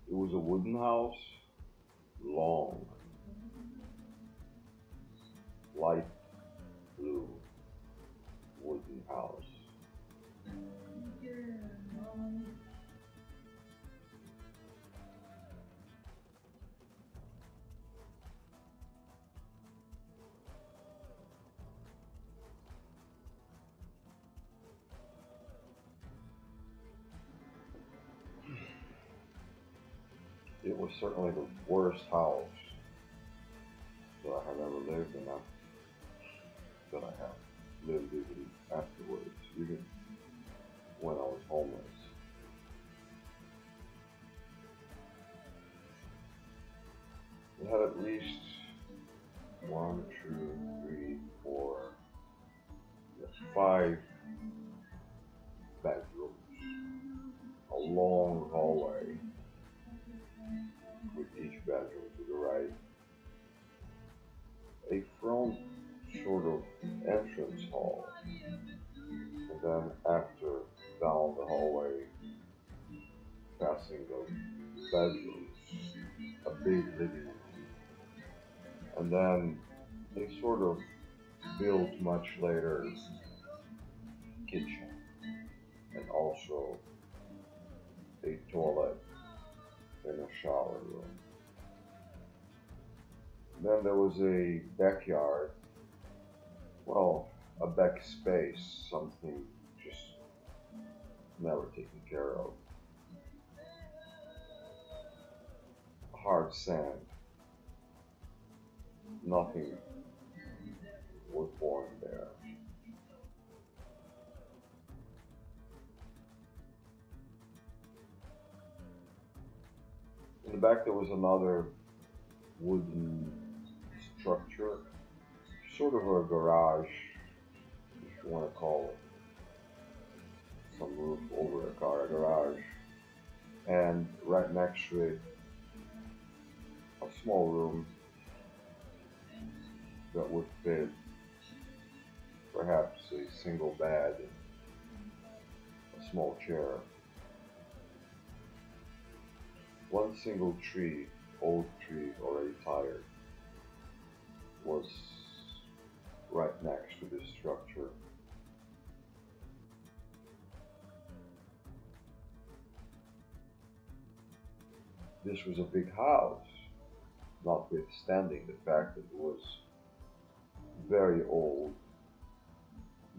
It was a wooden house, long, light blue wooden house. It was certainly the worst house that I have ever lived in, that I have lived even afterwards, even when I was homeless. It had at least one, two, three, four, yes, five bedrooms, a long hallway with each bedroom to the right, a front sort of entrance hall, and then after down the hallway, passing the bedrooms, a big living room, and then a sort of built much later kitchen, and also a toilet and a shower room. Then there was a backyard, well, a back space, something just never taken care of. Hard sand, nothing was born there. In the back there was another wooden structure, sort of a garage, if you want to call it. Some roof over a car garage. And right next to it, a small room that would fit perhaps a single bed, a small chair. One single tree, old tree already tired, was right next to this structure. This was a big house, notwithstanding the fact that it was very old,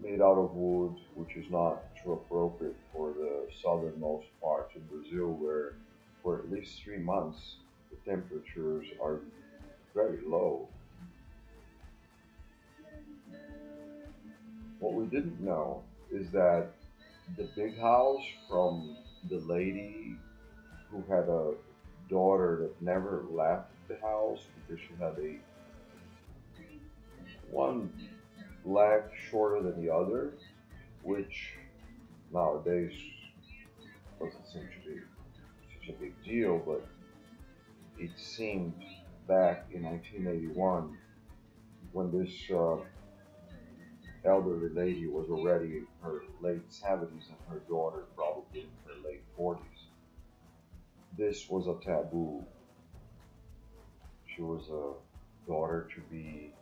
made out of wood, which is not too appropriate for the southernmost parts of Brazil, where for at least 3 months the temperatures are very low. What we didn't know is that the big house from the lady who had a daughter that never left the house because she had a one leg shorter than the other, which nowadays doesn't seem to be such a big deal, but it seemed back in 1981 when this elderly lady was already in her late 70s and her daughter probably in her late 40s. This was a taboo. She was a daughter to be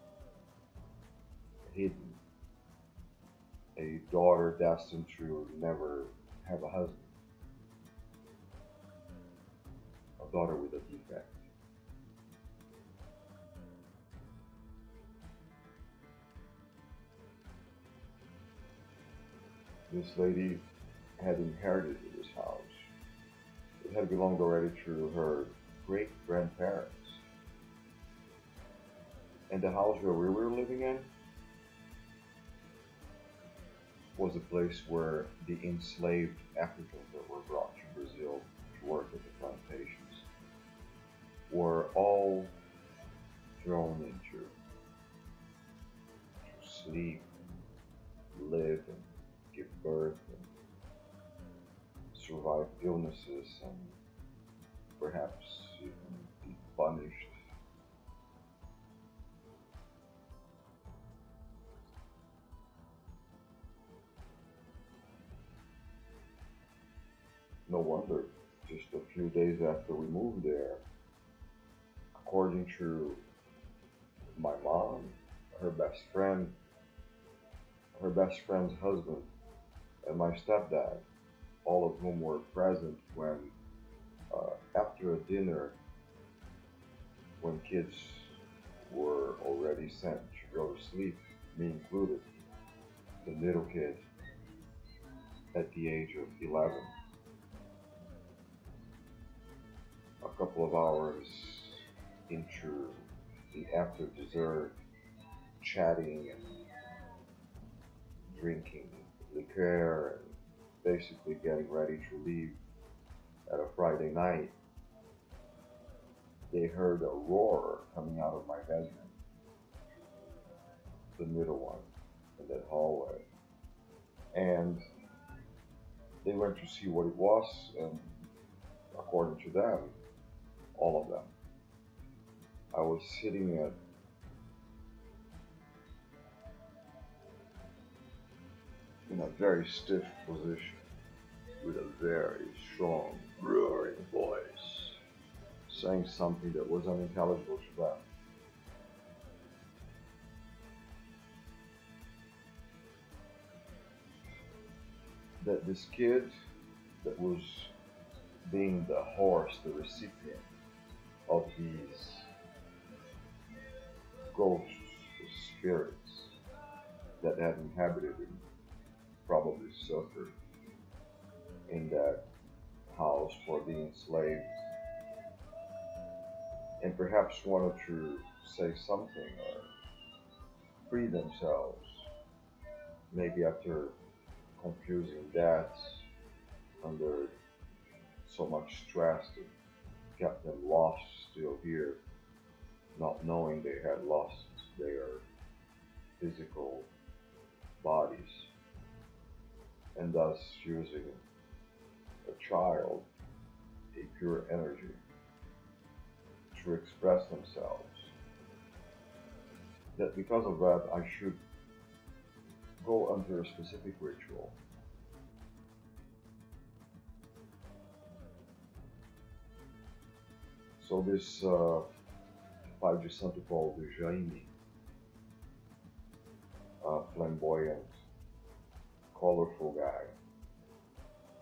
hidden, a daughter destined to never have a husband, a daughter with a defect. This lady had inherited this house. It had belonged already to her great grandparents. And the house where we were living in was a place where the enslaved Africans that were brought to Brazil to work at the plantations were all thrown into to sleep, live, and give birth, and survive illnesses, and perhaps even be punished. No wonder just a few days after we moved there, according to my mom, her best friend, her best friend's husband, and my stepdad, all of whom were present when, after a dinner, when kids were already sent to go to sleep, me included, the little kid at the age of 11. A couple of hours into the after dessert, chatting and drinking liqueur and basically getting ready to leave at a Friday night, they heard a roar coming out of my bedroom, the middle one, in that hallway. And they went to see what it was, and according to them, all of them, I was sitting in a very stiff position with a very strong, roaring voice, saying something that was unintelligible to them. That this kid that was being the horse, the recipient of these ghosts, spirits that had inhabited him, probably suffered in that house for being enslaved, and perhaps wanted to say something or free themselves, maybe after confusing deaths under so much stress that kept them lost still here, not knowing they had lost their physical bodies, and thus using a child, a pure energy, to express themselves. That because of that, I should go under a specific ritual. So this Pai de Santo Paulo de Jaime, flamboyant, colorful guy,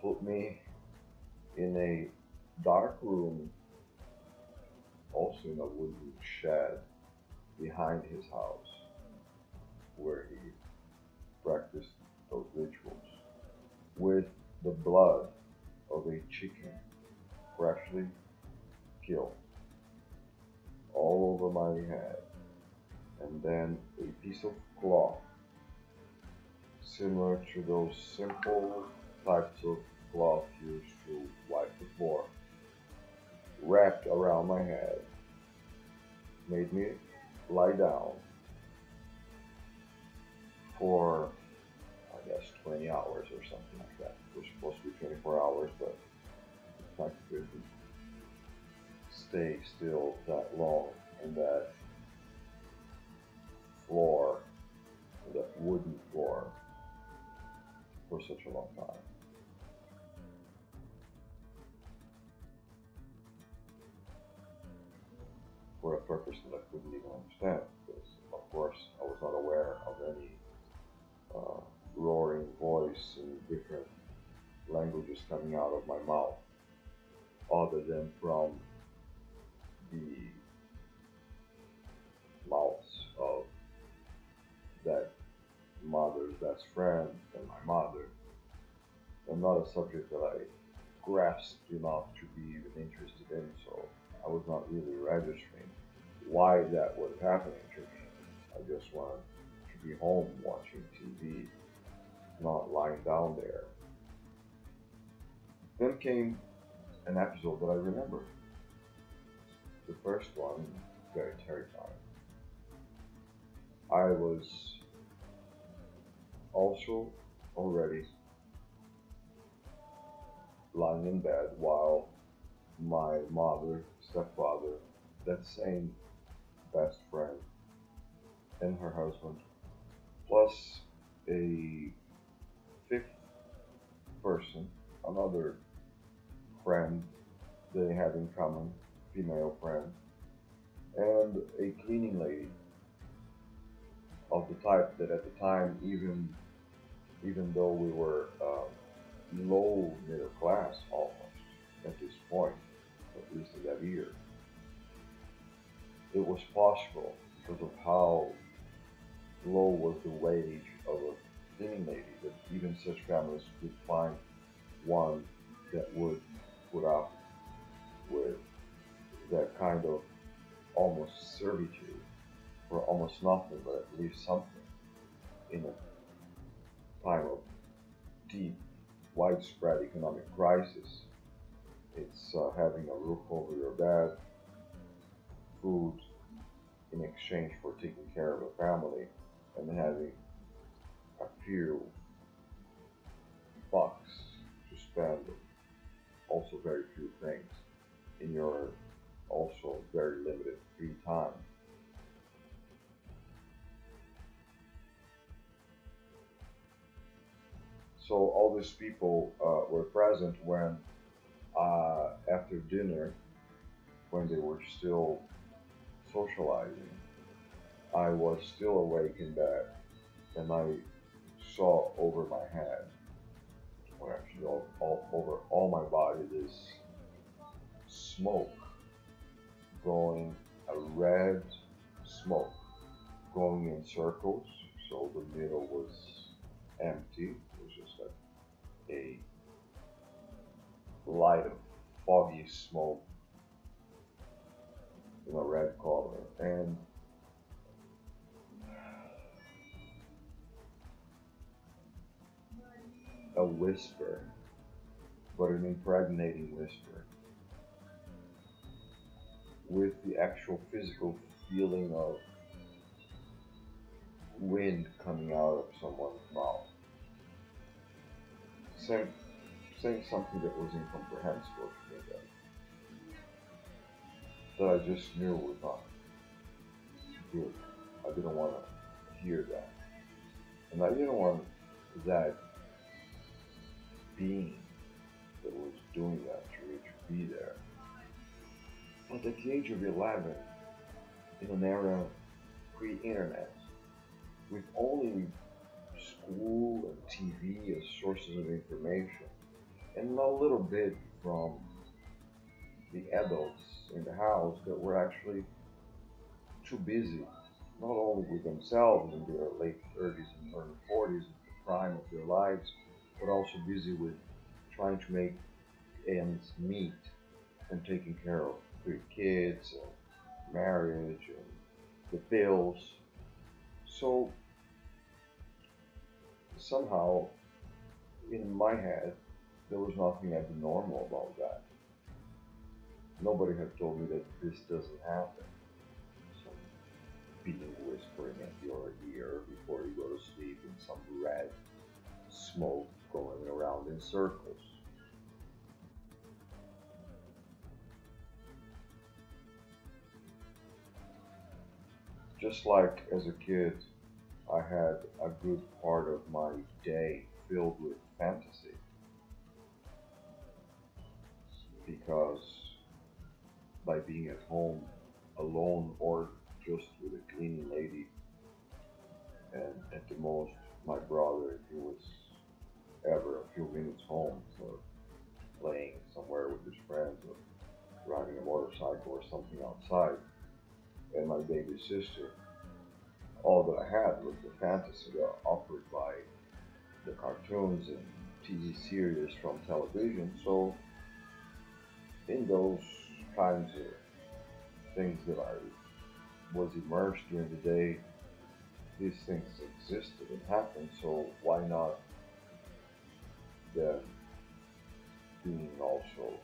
put me in a dark room, also in a wooden shed behind his house, where he practiced those rituals, with the blood of a chicken freshly killed all over my head, and then a piece of cloth similar to those simple types of cloth used to wipe the floor, wrapped around my head, made me lie down for, I guess, 20 hours or something like that. It was supposed to be 24 hours, but the fact didn't stay still that long in that floor, that wooden floor, for such a long time. For a purpose that I couldn't even understand, because of course I was not aware of any roaring voice in different languages coming out of my mouth, other than from the mouths of that mother's best friend and my mother, and not a subject that I grasped enough to be even interested in, so I was not really registering why that was happening to me. I just wanted to be home watching TV, not lying down there. Then came an episode that I remember. The first one, very terrifying. I was also already lying in bed while my mother, stepfather, that same best friend, and her husband, plus a fifth person, another friend they had in common, female friend, and a cleaning lady of the type that at the time, even though we were low middle class almost at this point, at least in that year, it was possible because of how low was the wage of a cleaning lady that even such families could find one that would put up with that kind of almost servitude for almost nothing, but at least something in a time of deep, widespread economic crisis. It's having a roof over your bed, food in exchange for taking care of a family, and having a few bucks to spend also very few things in your also very limited free time. So all these people were present when after dinner, when they were still socializing, I was still awake in bed, and I saw over my head, or actually all over all my body, this smoke going, a red smoke going in circles. So the middle was empty. It was just like a light of foggy smoke in a red color. And a whisper, but an impregnating whisper, with the actual physical feeling of wind coming out of someone's mouth, saying, saying something that was incomprehensible to me, that I just knew was not good. I didn't want to hear that. And I didn't want that being that was doing that to me to be there. But at the age of 11, in an era pre-internet, with only school and TV as sources of information, and a little bit from the adults in the house that were actually too busy, not only with themselves in their late 30s and early 40s, the prime of their lives, but also busy with trying to make ends meet and taking care of three kids and marriage and the bills. So somehow in my head there was nothing abnormal about that. Nobody had told me that this doesn't happen. Some being whispering at your ear before you go to sleep, and some red smoke going around in circles. Just like as a kid, I had a good part of my day filled with fantasy because by being at home alone or just with a cleaning lady, and at the most my brother, if he was ever a few minutes home for playing somewhere with his friends or riding a motorcycle or something outside, and my baby sister, all that I had was the fantasy offered by the cartoons and TV series from television. So in those kinds of things that I was immersed during the day, these things existed and happened. So why not then being also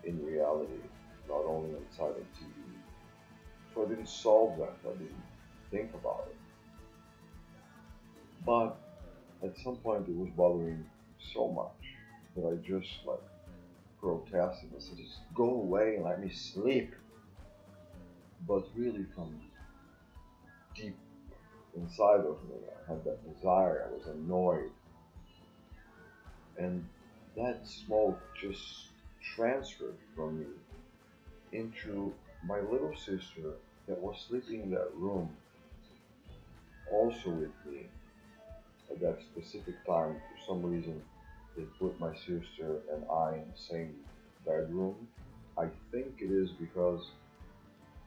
in reality, not only inside of TV? So I didn't solve that. I didn't think about it. But at some point it was bothering me so much that I just like protested. I said, just go away and let me sleep. But really from deep inside of me, I had that desire. I was annoyed. And that smoke just transferred from me into my little sister that was sleeping in that room also with me at that specific time. For some reason, they put my sister and I in the same bedroom. I think it is because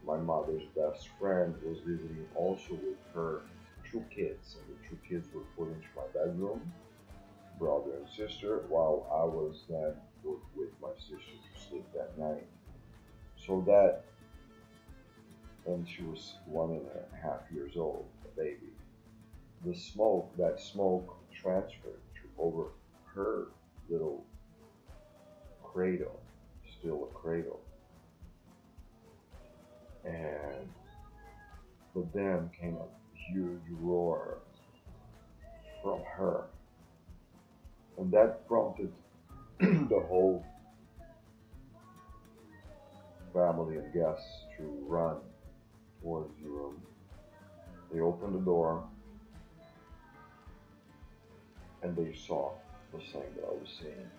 my mother's best friend was visiting also with her two kids, and the two kids were put into my bedroom, brother and sister, while I was then put with my sister to sleep that night. So that, and she was 1.5 years old, a baby. That smoke transferred to over her little cradle, still a cradle, and but then came a huge roar from her, and that prompted the whole family and guests to run towards the room. They opened the door and they saw the same that I was seeing.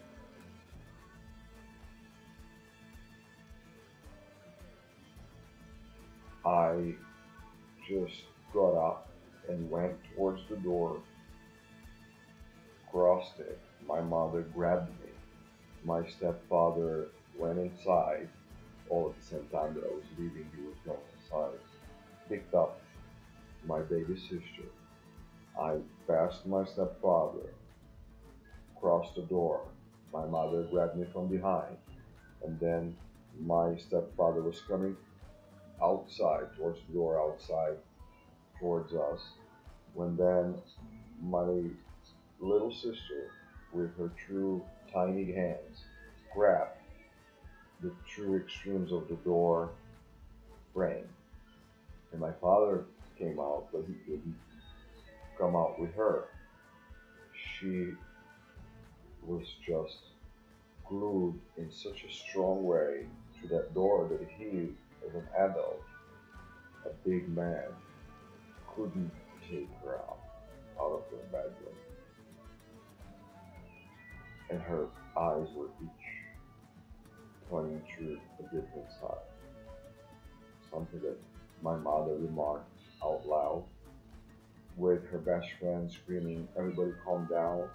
I just got up and went towards the door, crossed it. My mother grabbed me. My stepfather went inside, all at the same time that I was leaving, he was going inside, picked up my baby sister. I passed my stepfather, crossed the door. My mother grabbed me from behind, and then my stepfather was coming outside, towards the door outside, towards us, when then my little sister, with her two tiny hands, grabbed the two extremes of the door frame. And my father came out, but he couldn't come out with her. She was just glued in such a strong way to that door that he, as an adult, a big man, couldn't take her out of the bedroom. And her eyes were each pointing to a different side. Something that my mother remarked out loud, with her best friend screaming, "Everybody calm down.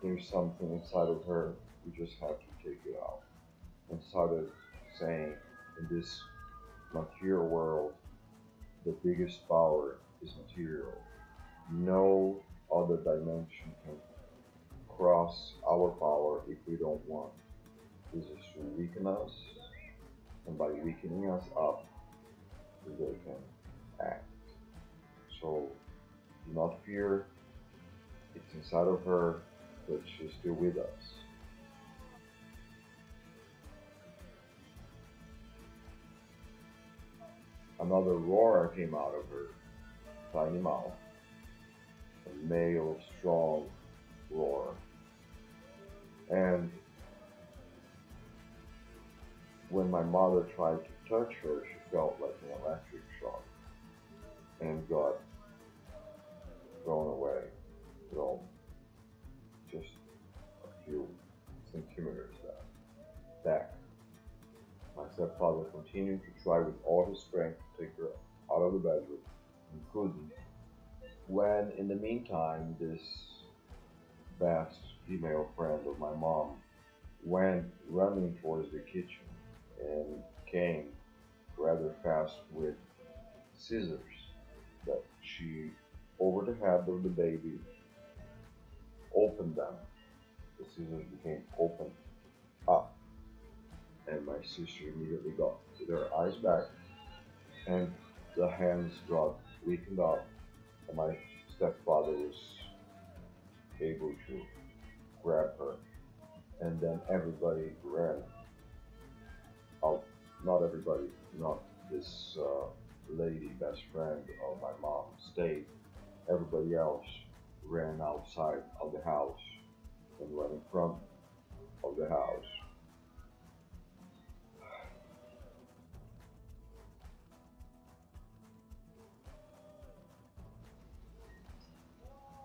There's something inside of her. We just have to take it out." And started saying, in this material world, the biggest power is material. No other dimension can cross our power if we don't want. This is to weaken us, and by weakening us up, they can act. So do not fear, it's inside of her, but she's still with us. Another roar came out of her tiny mouth, a male strong roar. And when my mother tried to touch her, she felt like an electric shock and got thrown away, thrown just a few centimeters back. My stepfather continued to try with all his strength to take her out of the bedroom and couldn't. When, in the meantime, this best female friend of my mom went running towards the kitchen and came rather fast with scissors that she, over the head of the baby, opened them. The scissors became open up, and my sister immediately got her eyes back, and the hands got weakened up, and my stepfather was able to grab her, and then everybody ran out. Not everybody, not this lady, best friend of my mom, stayed. Everybody else ran outside of the house and ran in front of the house.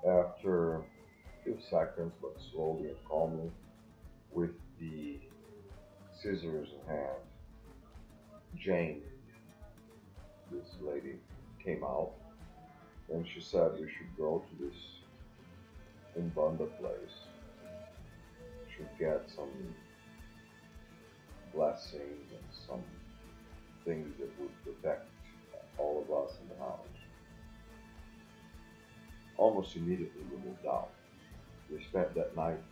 After a few seconds, but slowly and calmly, with the scissors in hand, Jane, this lady, came out and she said we should go to this Umbanda place, should get some blessings and some things that would protect all of us in the house. Almost immediately we moved out. We spent that night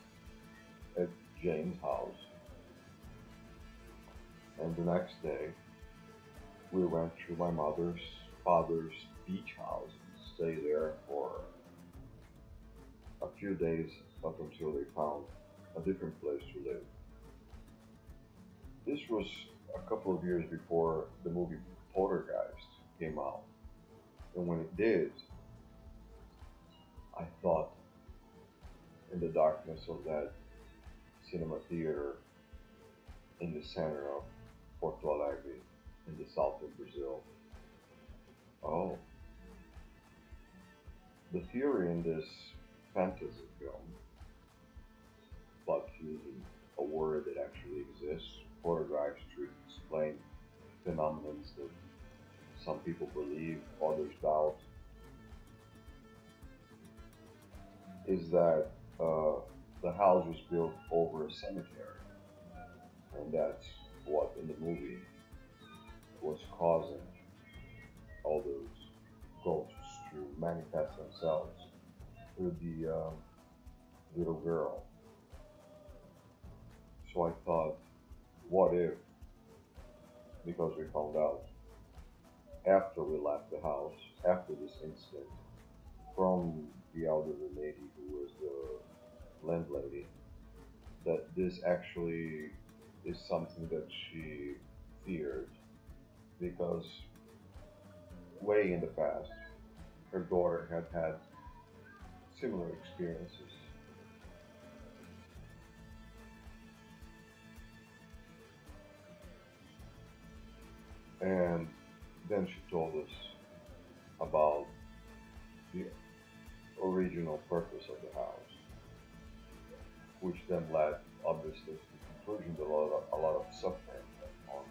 at Jane's house, and the next day we went to my mother's father's beach house and stayed there for a few days up until they found a different place to live. This was a couple of years before the movie Poltergeist came out, and when it did, I thought in the darkness of that cinema theater in the center of Porto Alegre in the south of Brazil, oh, the theory in this fantasy film, but using a word that actually exists, poltergeist, to explain phenomena that some people believe, others doubt, is that the house was built over a cemetery, and that's what in the movie was causing all those ghosts to manifest themselves through the little girl. So I thought, what if, because we found out after we left the house, after this incident, from the elderly lady who was the landlady, that this actually is something that she feared because way in the past her daughter had had similar experiences. And then she told us about the original purpose of the house, which then led obviously to the conclusion that a lot of suffering went on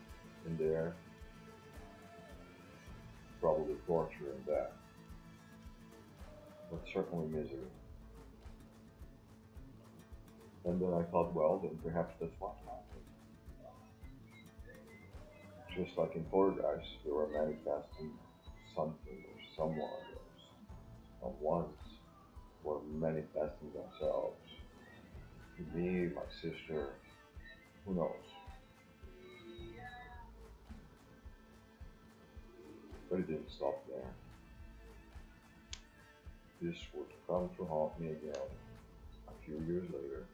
in there, probably torture and death, but certainly misery. And then I thought, well, then perhaps that's what happened. Just like in Poltergeist, they were manifesting something or someone or someone's were manifesting themselves to me, my sister, who knows. But it didn't stop there. This would come to haunt me again a few years later.